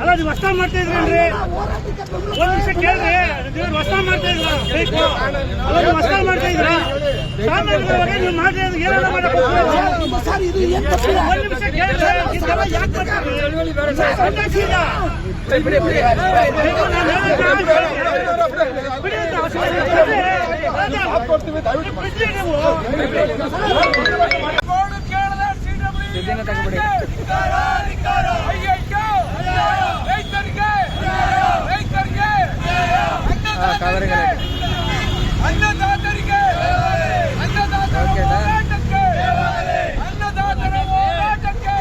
ಅಲ್ಲ ನೀವು ಹೊಸ ಮಾಡ್ತಾ ಇದ್ರಿ ಒಂದ್ ನಿಮಿಷ ಕೇಳ್ರಿ ನೀವು ಹೊಸ ಮಾಡ್ತಾ ಇದ್ರ ಅಲ್ಲ ನೀವು ಹೊಸ ಮಾಡ್ತಾ ಇದ್ರ ಸಾಮಾನ್ಯವಾಗಿ ನೀವು ಮಾಡ್ತಾ ಇದ್ರೆ ಏನಾರ ಮಾಡಕ್ ಒಂದ್ ನಿಮಿಷ ಕೇಳ್ರಿ ಯಾಕೆ ಅನ್ನದಾತರಿಗೆ ಅನ್ನದಾತರ ಹೋರಾಟಕ್ಕೆ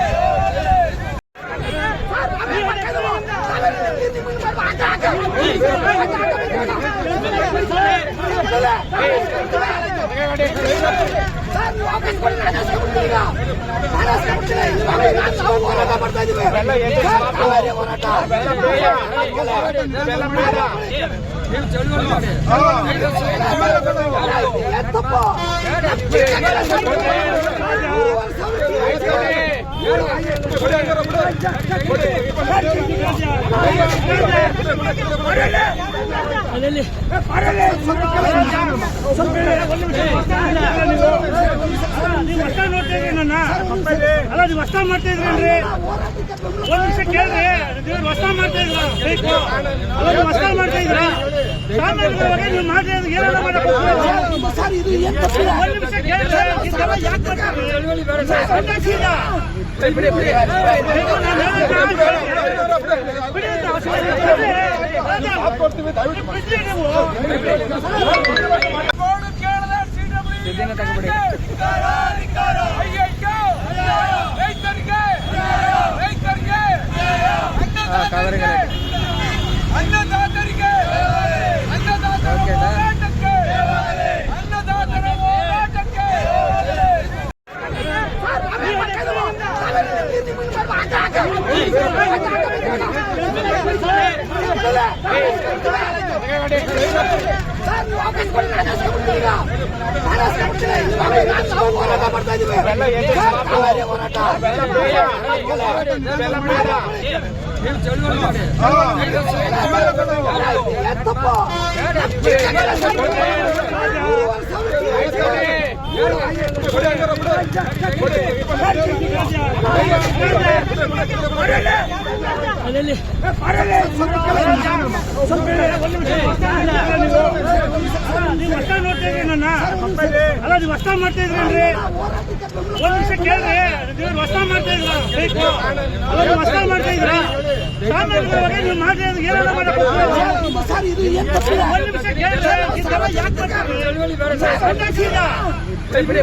ಅಲ್ಲ ನೀವು ಹೊಸ ಮಾಡ್ತಾ ಇದ್ರಿ ಒಂದ್ ನಿಮಿಷ ಕೇಳ್ರಿ ನೀವು ಹೊಸ ಮಾಡ್ತಾ ಇದ್ರ ಅಲ್ಲ ನೀವು ಹೊಸ ಮಾಡ್ತಾ ಇದ್ರ ಸಾಮಾನ್ಯವಾಗಿ ನೀವು ಮಾಡ್ತಾ ಇದ್ರೆ ಏನಾರ ಮಾಡಕ್ ಒಂದ್ ನಿಮಿಷ ಕೇಳ್ರಿ ಯಾಕೆ ಅನ್ನದಾತರಿಗೆ ಹೋರಾಟಕ್ಕೆ ಅನ್ನದಾತರ ಹೋರಾಟಕ್ಕೆ ನೀವು ಹೊಸ ನೋಡ್ತಾ ಇದ್ರಿ ಅಲ್ಲ ನೀವು ಹೊಸ ಮಾಡ್ತಾ ಇದ್ರಿ ಒಂದ್ ನಿಮಿಷ ಕೇಳ್ರಿ ನೀವು ಹೊಸ ಮಾಡ್ತಾ ಇದ್ರ ಅಲ್ಲ ನೀವು ಹೊಸ ಮಾಡ್ತಾ ಇದ್ರ ಸಾಮಾನ್ಯವಾಗಿ ನೀವು ಮಾಡ್ತಾ ಇದ್ರೆ ಏನಾರ ಮಾಡಕ್ ಒಂದ್ ನಿಮಿಷ ಕೇಳ್ರಿ ಯಾಕೆ ಬಿಡಿ